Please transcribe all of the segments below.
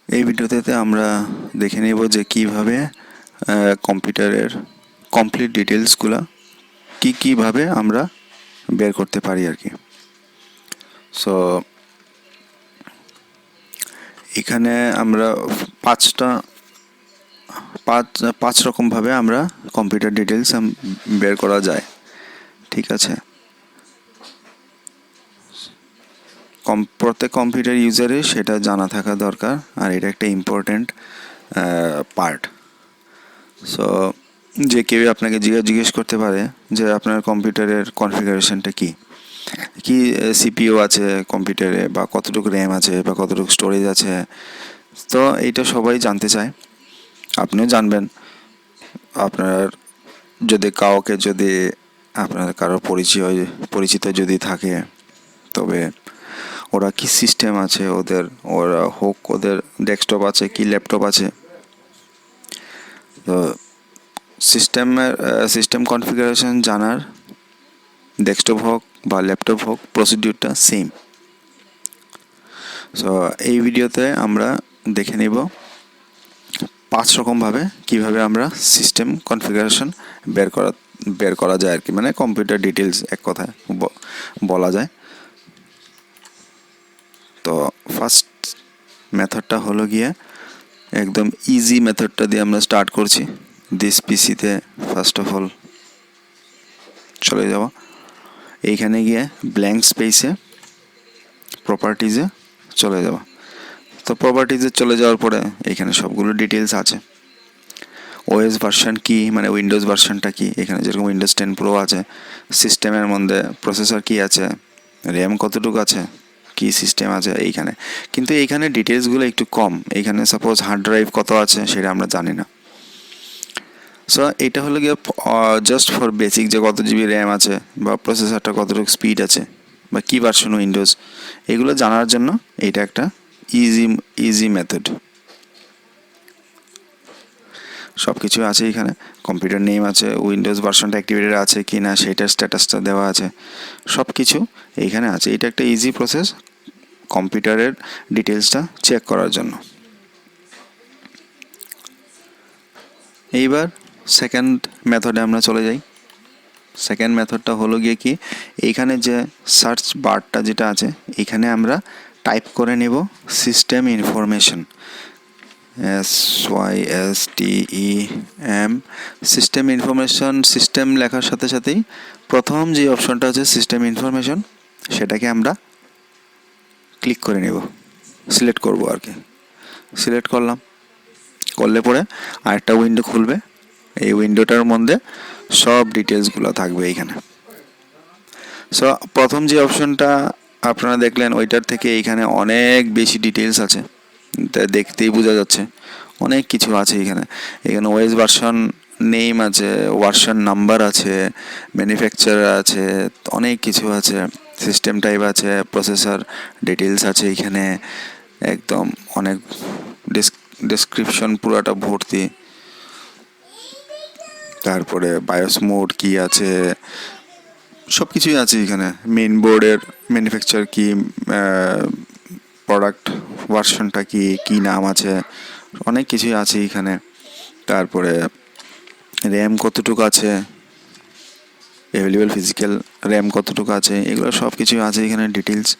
এই ভিডিওতে আমরা দেখে নেব যে কিভাবে কম্পিউটারের কমপ্লিট ডিটেলসগুলো কিভাবে আমরা বের করতে পারি আর কি। সো এখানে আমরা পাঁচ রকমভাবে আমরা কম্পিউটার ডিটেলস বের করা যায়, ঠিক আছে। প্রত্যেক কম্পিউটার ইউজারে সেটা জানা থাকা দরকার, আর এটা একটা ইম্পর্ট্যান্ট পার্ট। সো যে কেউ আপনাকে জিজ্ঞেস করতে পারে যে আপনার কম্পিউটারের কনফিগারেশনটা কি সিপিইউ আছে কম্পিউটারে, বা কতটুকু র্যাম আছে, বা কতটুকু স্টোরেজ আছে। তো এইটা সবাই জানতে চায়, আপনিও জানবেন। আপনার যদি আপনার কারো পরিচিত যদি থাকে, তবে ওরা কি সিস্টেম আছে ওদের ডেস্কটপ আছে কি ল্যাপটপ আছে, তো সিস্টেম কনফিগারেশন জানার ডেস্কটপ হোক বা ল্যাপটপ হোক প্রসিডিউরটা সেম। সো এই ভিডিওতে আমরা দেখে নিব 5 রকমভাবে কিভাবে আমরা সিস্টেম কনফিগারেশন বের করা যায় আর কি, মানে কম্পিউটার ডিটেলস এক কথায় বলা যায়। তো ফার্স্ট মেথডটা হলো গিয়ে একদম ইজি মেথডটা দিয়ে আমরা স্টার্ট করছি। দিস পিসিতে ফার্স্ট অফ অল চলে যাওয়া, এইখানে গিয়ে ব্ল্যাঙ্ক স্পেসে প্রপার্টিজে চলে যাওয়া। তো প্রপার্টিজে চলে যাওয়ার পরে এখানে সবগুলো ডিটেলস আছে। ওএস ভার্সন কি, মানে উইন্ডোজ ভার্সনটা কি, এখানে যেরকম উইন্ডোজ 10 প্রো আছে, সিস্টেমের মধ্যে প্রসেসর কি আছে, র্যাম কতটুকু আছে, কি সিস্টেম আছে এইখানে। কিন্তু এইখানে ডিটেলসগুলো একটু কম, এইখানে সাপোজ হার্ড ড্রাইভ কত আছে সেটা আমরা জানি না। সো এটা হলো গিয়ে জাস্ট ফর বেসিক, যে কত জিবি র্যাম আছে, বা প্রসেসরটা কতটুকু স্পিড আছে, বা কী ভার্সন উইন্ডোজ, এগুলো জানার জন্য এইটা একটা ইজি মেথড। সব কিছু আছে এখানে, কম্পিউটার নেম আছে, উইন্ডোজ ভার্সনটা অ্যাক্টিভেটেড আছে কি না সেটার স্ট্যাটাসটা দেওয়া আছে, সব কিছু এইখানে আছে। এটা একটা ইজি প্রসেস কম্পিউটারের ডিটেলসটা চেক করার জন্য। এইবার সেকেন্ড মেথডে আমরা চলে যাই। সেকেন্ড মেথডটা হলো গিয়ে কি, এইখানে যে সার্চ বারটা যেটা আছে, এখানে আমরা টাইপ করে নেব system information, SYSTEM, system information. System লেখার সাথে সাথেই প্রথম যে অপশনটা আছে সিস্টেম ইনফরমেশন, সেটাকে আমরা ক্লিক করে নেব, সিলেক্ট করব আর কি। সিলেক্ট করলে পরে আরেকটা উইন্ডো খুলবে। এই উইন্ডোটার মধ্যে সব ডিটেলসগুলো থাকবে এইখানে। সো প্রথম যে অপশনটা আপনারা দেখলেন, ওইটার থেকে এইখানে অনেক বেশি ডিটেলস আছে, দেখতেই বোঝা যাচ্ছে অনেক কিছু আছে এখানে। এখানে ওএস ভার্সন নেম আছে, ভার্সন নাম্বার আছে, ম্যানুফ্যাকচারার আছে, অনেক কিছু আছে, সিস্টেম টাইপ আছে, প্রসেসর ডিটেলস আছে এখানে, একদম অনেক ডেসক্রিপশন পুরাটা ভর্তি। তারপরে বায়োস মোড কি আছে, সব কিছুই আছে এখানে। মেইন বোর্ডের ম্যানুফ্যাকচার কি, প্রোডাক্ট ভার্সনটা কি, কী নাম আছে, অনেক কিছুই আছে এখানে। তারপরে র্যাম কতটুকু আছে, অ্যাভেলেবেল ফিজিক্যাল র্যাম কতটুকু আছে, এগুলো সব কিছুই আছে এখানে ডিটেলস।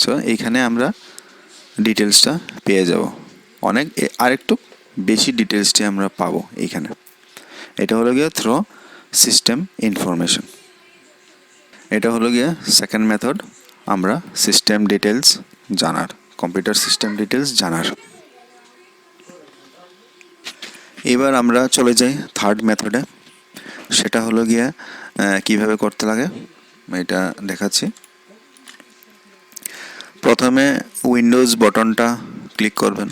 সো এইখানে আমরা ডিটেলসটা পেয়ে যাব, অনেক আরেকটু বেশি ডিটেলসটি আমরা পাবো এইখানে। এটা হলো গিয়ে থ্রো সিস্টেম ইনফরমেশন। এটা হলো গিয়ে সেকেন্ড মেথড আমরা সিস্টেম ডিটেলস জানার, কম্পিউটার সিস্টেম ডিটেলস জানার। এবার আমরা চলে যাই থার্ড মেথডে। সেটা হলো গিয়ে কিভাবে করতে লাগে এটা দেখাচ্ছি। প্রথমে উইন্ডোজ বটনটা ক্লিক করবেন।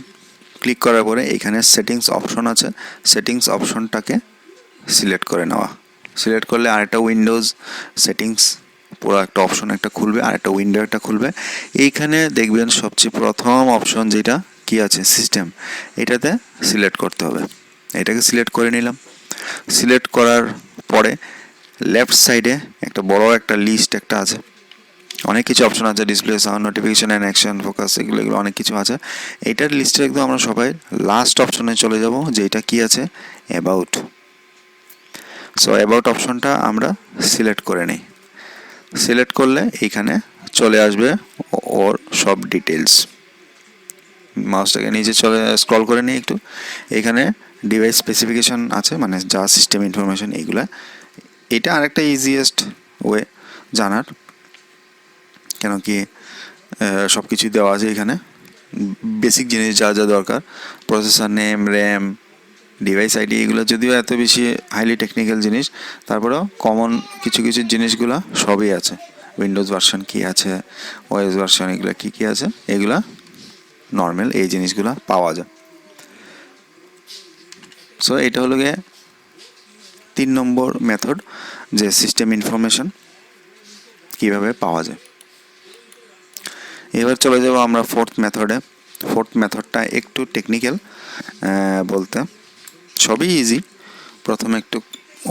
ক্লিক করার পরে এখানে সেটিংস অপশন আছে, সেটিংস অপশনটাকে সিলেক্ট করে নেওয়া। সিলেক্ট করলে আরেকটা উইন্ডোজ সেটিংস পুরো একটা অপশন একটা খুলবে, আর একটা উইন্ডো একটা খুলবে। এইখানে দেখবেন সবচেয়ে প্রথম অপশন যেটা কি আছে, সিস্টেম, এটাতে সিলেক্ট করতে হবে। এটাকে সিলেক্ট করে নিলাম। সিলেক্ট করার পরে লেফট সাইডে একটা বড় একটা লিস্ট একটা আছে, অনেক কিছু অপশন আছে, display, sound, notification and action, focus, এগুলো অনেক কিছু আছে। এইটার লিস্টে একদম আমরা সবাই লাস্ট অপশনে চলে যাব, যে এটা কি আছে, অ্যাবাউট। সো অ্যাবাউট অপশনটা আমরা সিলেক্ট করে নিই। সিলেক্ট করলে এইখানে চলে আসবে ওর সব ডিটেলস। মাউসটাকে নিচে চলে স্ক্রল করে নিই একটু, এখানে ডিভাইস স্পেসিফিকেশন আছে, মানে যা সিস্টেম ইনফরমেশন এইগুলা। এটা আরেকটা ইজিয়েস্ট ওয়ে জানার, কেন কি সব কিছুই দেওয়া আছে এখানে, বেসিক জিনিস যা যা দরকার, processor name, RAM, device ID, এগুলো যদিও এত বেশি হাইলি টেকনিক্যাল জিনিস, তারপরেও কমন কিছু কিছু জিনিসগুলো সবই আছে। উইন্ডোজ ভার্সন কী আছে, ওএস ভার্সন, এগুলো কী কী আছে, এগুলা নর্মাল এই জিনিসগুলো পাওয়া যায়। সো এটা হলো গিয়ে 3 নম্বর মেথড, যে সিস্টেম ইনফরমেশন কীভাবে পাওয়া যায়। এবার চলে যাব আমরা ফোর্থ মেথডে। ফোর্থ মেথডটা একটু টেকনিক্যাল বলতে, সবই ইজি, প্রথমে একটু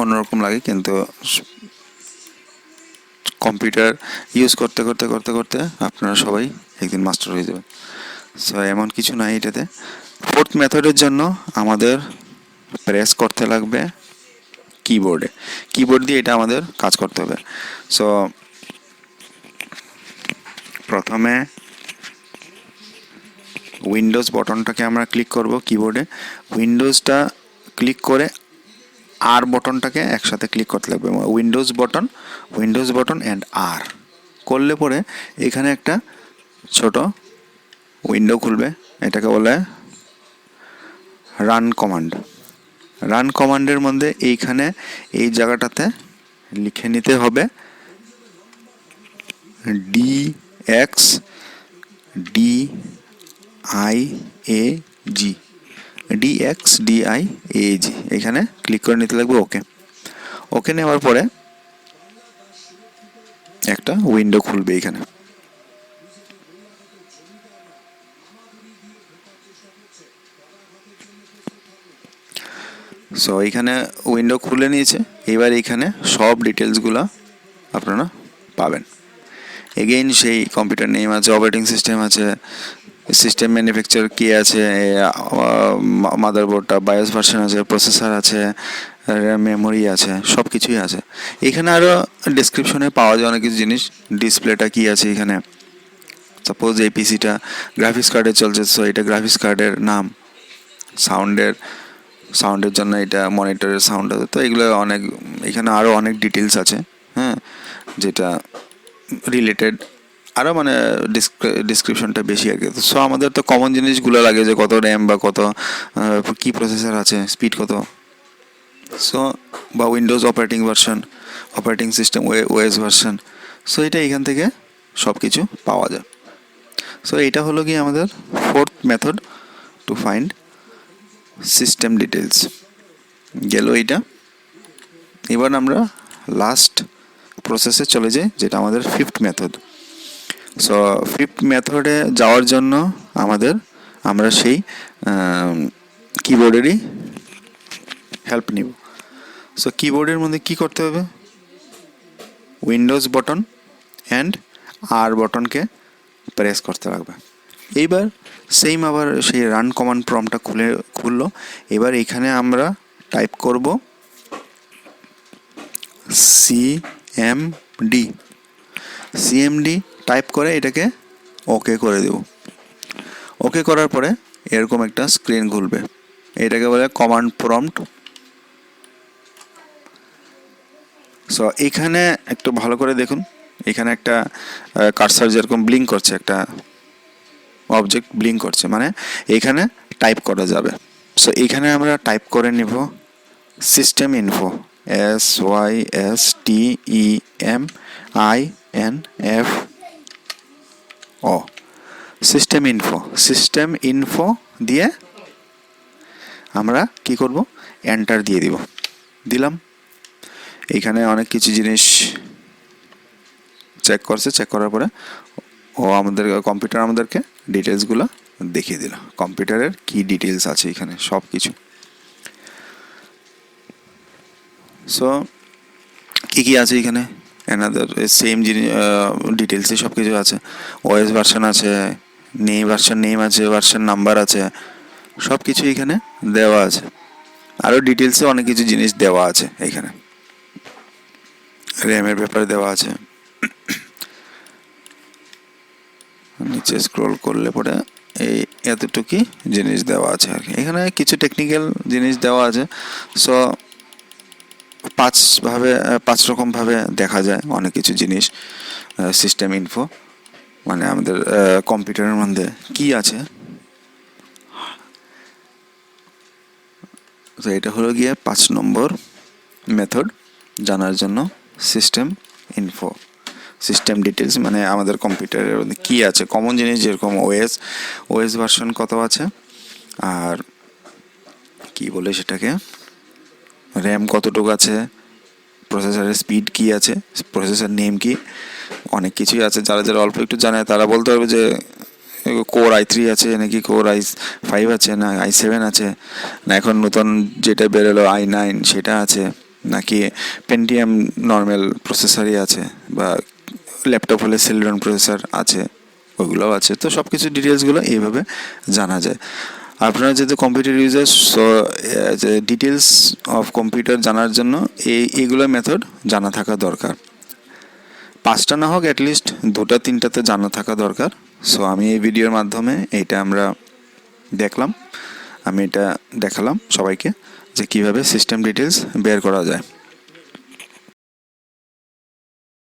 অন্যরকম লাগে, কিন্তু কম্পিউটার ইউজ করতে করতে করতে করতে আপনারা সবাই একদিন মাস্টার হয়ে যাবেন। সো এমন কিছু নাই এটাতে। ফোর্থ মেথডের জন্য আমাদের প্রেস করতে লাগবে কিবোর্ডে, কিবোর্ড দিয়ে এটা আমাদের কাজ করতে হবে। সো প্রথমে উইন্ডোজ বটনটাকে আমরা ক্লিক করব কিবোর্ডে, উইন্ডোজটা ক্লিক করে আর বটনটাকে একসাথে ক্লিক করতে লাগবে, উইন্ডোজ বটন অ্যান্ড আর করলে পরে এখানে একটা ছোট উইন্ডো খুলবে, এটাকে বলে রান কমান্ড। রান কমান্ডের মধ্যে এইখানে এই জায়গাটাতে লিখে নিতে হবে DXDIAG, এখানে ক্লিক করে নিতে লাগবে। ওকে নেওয়ার পরে একটা উইন্ডো খুলবে এখানে। সো এইখানে উইন্ডো খুলে নিয়েছে, এবার এইখানে সব ডিটেলসগুলো আপনারা পাবেন। এগেইন সেই কম্পিউটার নেম আছে, অপারেটিং সিস্টেম আছে, সিস্টেম ম্যানুফ্যাকচার কী আছে, মাদারবোর্ডটা, বায়োস ভার্সন আছে, প্রসেসর আছে, মেমোরি আছে, সব কিছুই আছে। এখানে আরও ডিসক্রিপশনে পাওয়া যায় অনেক কিছু জিনিস, ডিসপ্লেটা কী আছে এখানে, সাপোজ এই পিসিটা গ্রাফিক্স কার্ডে চলছে, সো এটা গ্রাফিক্স কার্ডের নাম, সাউন্ডের জন্য এটা মনিটরের সাউন্ড আছে। তো এগুলো অনেক, এখানে আরও অনেক ডিটেলস আছে, হ্যাঁ, যেটা রিলেটেড, আরও মানে ডিসক্রিপশনটা বেশি আর কি। সো আমাদের তো কমন জিনিসগুলো লাগে, যে কত র্যাম বা কত কী প্রসেসর আছে, স্পিড কত, সো বা Windows operating system, OS version, so এটা এখান থেকে সব কিছু পাওয়া যায়। সো এটা হলো কি আমাদের fourth method to find system details গেল এইটা। এবার আমরা লাস্ট প্রসেসে চলে যাই, যেটা আমাদের ফিফথ মেথড। সো ফিফথ মেথডে যাওয়ার জন্য আমরা সেই কিবোর্ডেরই হেল্প নিব। সো কিবোর্ডের মধ্যে কি করতে হবে, উইন্ডোজ বটন অ্যান্ড আর বটনকে প্রেস করতে লাগবে। এইবার সেম আবার সেই রান কমান্ড প্রম্পটটা খুললো। এবার এখানে আমরা টাইপ করব সিএমডি টাইপ করে এটাকে ওকে করে দেব। ওকে করার পরে এরকম একটা স্ক্রিন খুলবে, এটাকে বলে কমান্ড প্রম্পট। সো এখানে একটু ভালো করে দেখুন, এখানে একটা কার্সার যেরকম ব্লিঙ্ক করছে, একটা অবজেক্ট ব্লিঙ্ক করছে, মানে এখানে টাইপ করা যাবে। সো এখানে আমরা টাইপ করে নিব system info, SYSTEMINFO, system info দিয়ে আমরা কি করব, এন্টার দিয়ে দিলাম। এইখানে অনেক কিছু জিনিস চেক করার পরে কম্পিউটার আমাদেরকে ডিটেলসগুলো দেখিয়ে দিল, কম্পিউটারের কি ডিটেলস আছে এখানে সব কিছু। সো কী আছে এখানে, অ্যানাদার সেম জিনিস ডিটেলসে সব কিছু আছে। ওএস ভার্সন আছে, ভার্সন নেম আছে, ভার্সন নাম্বার আছে, সব কিছু এখানে দেওয়া আছে। আরও ডিটেলসে অনেক কিছু জিনিস দেওয়া আছে এখানে, র্যামের ব্যাপারে দেওয়া আছে। নিচে স্ক্রল করলে পরে এই এতটুকুই জিনিস দেওয়া আছে আর কি। এখানে কিছু টেকনিক্যাল জিনিস দেওয়া আছে। সো পাঁচ রকমভাবে দেখা যায় অনেক কিছু জিনিস। সিস্টেম ইনফো মানে আমাদের কম্পিউটারের মধ্যে কি আছে, তো এটা হলো গিয়ে 5 নম্বর মেথড জানার জন্য। সিস্টেম ইনফো, সিস্টেম ডিটেলস মানে আমাদের কম্পিউটারের মধ্যে কী আছে, কমন জিনিস যেরকম ওএস ভার্সন কত আছে, আর কি বলে সেটাকে, র্যাম কতটুকু আছে, প্রসেসরের স্পিড কি আছে, প্রসেসর নেম কি, অনেক কিছুই আছে। যারা যারা অল্প একটু জানে তারা বলতে পারবে যে কোর i3 আছে নাকি কোর i5 আছে, না i7 আছে, না এখন নতুন যেটা বেরোলো i9 সেটা আছে, নাকি পেন্টিয়াম নর্মাল প্রসেসরই আছে, বা ল্যাপটপ হলে সেলেরন প্রসেসর আছে, ওইগুলোও আছে। তো সব কিছু ডিটেলসগুলো এইভাবে জানা যায়। আপনারা যেহেতু computer user, so details of computer জানার জন্য এইগুলো মেথড জানা থাকা দরকার। 5টা না হোক অ্যাটলিস্ট 2-3টা তো জানা থাকা দরকার। সো আমি এই ভিডিওর মাধ্যমে এইটা আমরা দেখলাম, আমি এটা দেখালাম সবাইকে যে কিভাবে সিস্টেম ডিটেলস বের করা যায়।